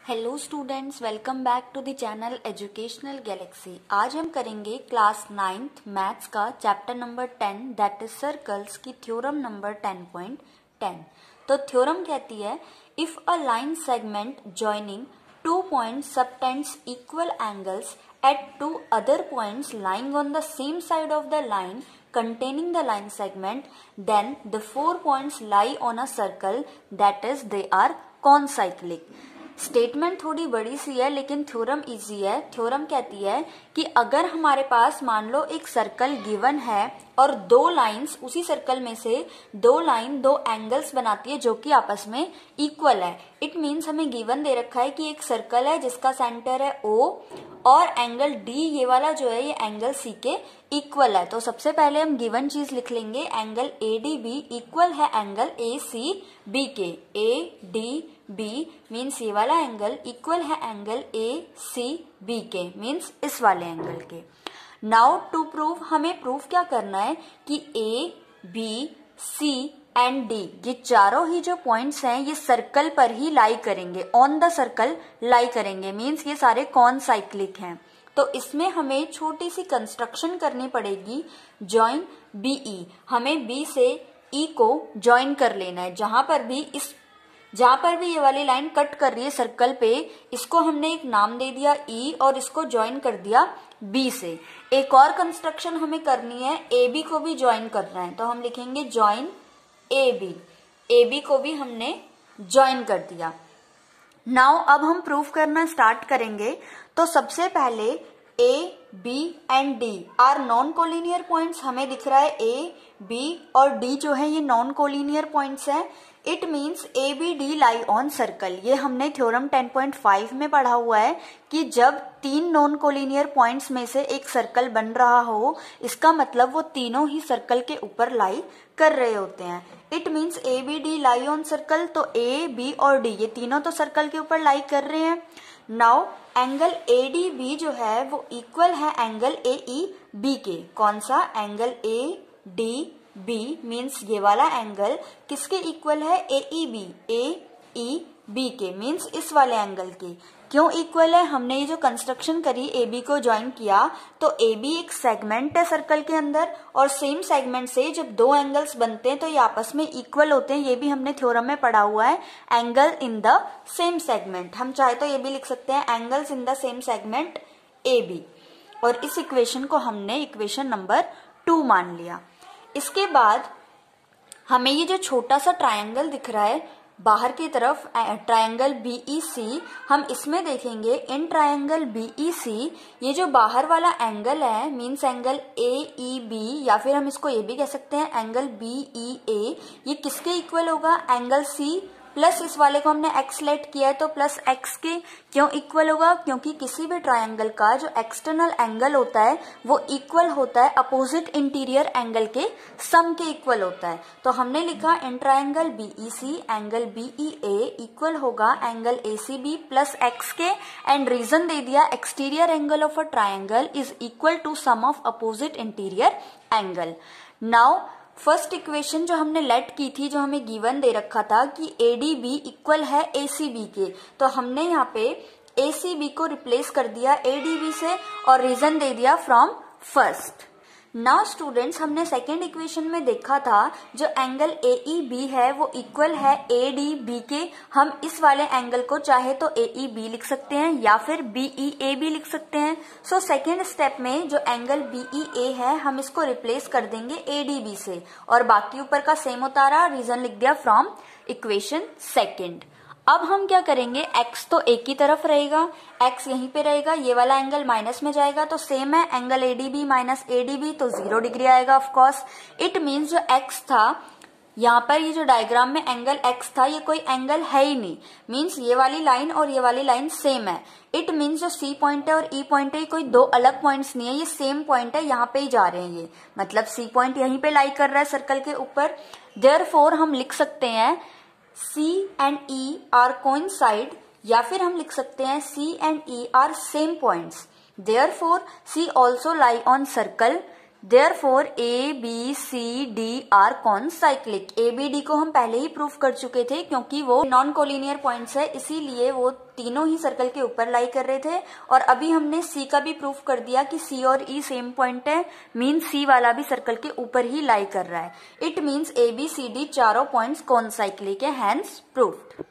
Hello students, welcome back to the channel Educational Galaxy. आज हम करेंगे क्लास 9th मैथ्स का chapter number 10 that is circles की theorem number 10.10। तो theorem कहती है if a line segment joining 2 points subtends equal angles at two other points lying on the same side of the line containing the line segment, then the 4 points lie on a circle, that is they are concyclic। Statement थोड़ी बड़ी सी है लेकिन theorem easy है। Theorem कहती है कि अगर हमारे पास मान लो एक सर्कल गिवन है और दो लाइंस उसी सर्कल में से दो एंगल्स बनाती है जो कि आपस में इक्वल है। इट मीन्स हमें गिवन दे रखा है कि एक सर्कल है जिसका सेंटर है O और एंगल D ये वाला जो है ये एंगल C के इक्वल है। तो सबसे पहले हम गिवन चीज लिख लेंगे, एंगल ADB इक्वल है एंगल ACB के। ADB मीन्स ये वाला एंगल इक्वल है एंगल ACB के, मीन्स इस वाले एंगल के। नाउ टू प्रूव, हमें प्रूव क्या करना है कि A, B, C and D ये चारों ही जो पॉइंट्स हैं ये सर्कल पर ही लाई करेंगे, ऑन द सर्कल लाई करेंगे, मीन्स ये सारे कॉनसाइक्लिक हैं। तो इसमें हमें छोटी सी कंस्ट्रक्शन करनी पड़ेगी, जॉइन BE। हमें B से E को जॉइन कर लेना है। जहां पर भी ये वाली लाइन कट कर रही है सर्कल पे, इसको हमने एक नाम दे दिया E और इसको जॉइन कर दिया B से। एक और कंस्ट्रक्शन हमें करनी है, AB को भी जॉइन करना है, तो हम लिखेंगे जॉइन AB। AB को भी हमने जॉइन कर दिया। नाउ अब हम प्रूफ करना स्टार्ट करेंगे। तो सबसे पहले A, B and D are non collinear points. हमें दिख रहा है A, B और D जो है ये नॉन कोलिनियर पॉइंट्स हैं। It means ABD lie on circle. ये हमने थ्योरम 10.5 में पढ़ा हुआ है कि जब तीन नॉन कोलिनियर पॉइंट्स में से एक सर्कल बन रहा हो, इसका मतलब वो तीनों ही सर्कल के ऊपर लाई कर रहे होते हैं। It means ABD lie on circle. तो A, B और D ये तीनों तो सर्कल के ऊपर लाई कर रहे हैं। नाउ एंगल ADB जो है वो इक्वल है एंगल AEB के। कौन सा एंगल ADB मीन्स ये वाला एंगल किसके इक्वल है? AEB के, मीन्स इस वाले एंगल के। क्यों इक्वल है? हमने ये जो कंस्ट्रक्शन करी AB को ज्वाइन किया, तो AB एक सेगमेंट है सर्कल के अंदर और सेम सेगमेंट से जब दो एंगल्स बनते हैं तो ये आपस में इक्वल होते हैं। ये भी हमने थ्योरम में पढ़ा हुआ है, angle in the same segment. हम चाहे तो ये भी लिख सकते हैं angles in the same segment AB। और इस इक्वेशन को हमने इक्वेशन नंबर 2 मान लिया। इसके बाद हमें ये जो छोटा सा ट्रायंगल दिख रहा है बाहर की तरफ, ट्रायंगल BEC, हम इसमें देखेंगे इन ट्रायंगल BEC ये जो बाहर वाला एंगल है मीन्स एंगल AEB, या फिर हम इसको ये भी कह सकते हैं एंगल BEA, ये किसके इक्वल होगा? एंगल C प्लस इस वाले को हमने x लेट किया है तो प्लस x के। क्यों इक्वल होगा? क्योंकि किसी भी ट्रायंगल का जो एक्सटर्नल एंगल होता है वो इक्वल होता है अपोजिट इंटीरियर एंगल के सम के इक्वल होता है। तो हमने लिखा in triangle BEC angle BEA equal होगा एंगल ACB प्लस x के, एंड रीजन दे दिया exterior angle of a triangle is equal to sum of opposite interior angle. Now first equation जो हमने लेट की थी, जो हमें गिवन दे रखा था कि ADB इक्वल है ACB के, तो हमने यहाँ पे ACB को रिप्लेस कर दिया ADB से और रीजन दे दिया फ्रॉम फर्स्ट। नाउ स्टूडेंट्स, हमने सेकेंड इक्वेशन में देखा था जो एंगल AEB है वो इक्वल है ADB के। हम इस वाले एंगल को चाहे तो AEB लिख सकते हैं या फिर BEA भी लिख सकते हैं। सो सेकेंड स्टेप में जो एंगल BEA है हम इसको रिप्लेस कर देंगे ADB से और बाकी ऊपर का सेम उतारा, रीजन लिख दिया फ्रॉम इक्वेशन सेकेंड। अब हम क्या करेंगे, x तो एक ही तरफ रहेगा, x यहीं पे रहेगा, ये वाला एंगल माइनस में जाएगा तो सेम है एंगल ADB माइनस ADB तो 0 डिग्री आएगा ऑफ कोर्स। इट मीन्स जो x था यहाँ पर, ये जो डायग्राम में एंगल x था ये कोई एंगल है ही नहीं, मीन्स ये वाली लाइन और ये वाली लाइन सेम है। इट मीन्स जो C पॉइंट है और E पॉइंट है ये कोई दो अलग पॉइंट्स नहीं है, ये सेम पॉइंट है, यहाँ पे ही जा रहे हैं ये, मतलब C पॉइंट यहीं पे लाई कर रहा है सर्कल के ऊपर। देयरफॉर हम लिख सकते हैं C and E are coincide, या फिर हम लिख सकते हैं C and E are same points. Therefore C also lie on circle Therefore A, B, C, D are concyclic. A, B, D को हम पहले ही प्रूफ कर चुके थे क्योंकि वो नॉन कोलिनियर पॉइंट्स है, इसीलिए वो तीनों ही सर्कल के ऊपर लाई कर रहे थे। और अभी हमने C का भी प्रूफ कर दिया कि C और E सेम पॉइंट है, मीन्स C वाला भी सर्कल के ऊपर ही लाई कर रहा है। It means A, B, C, D चारों पॉइंट्स कॉनसाइक्लिक है, हैंस प्रूफ्ड।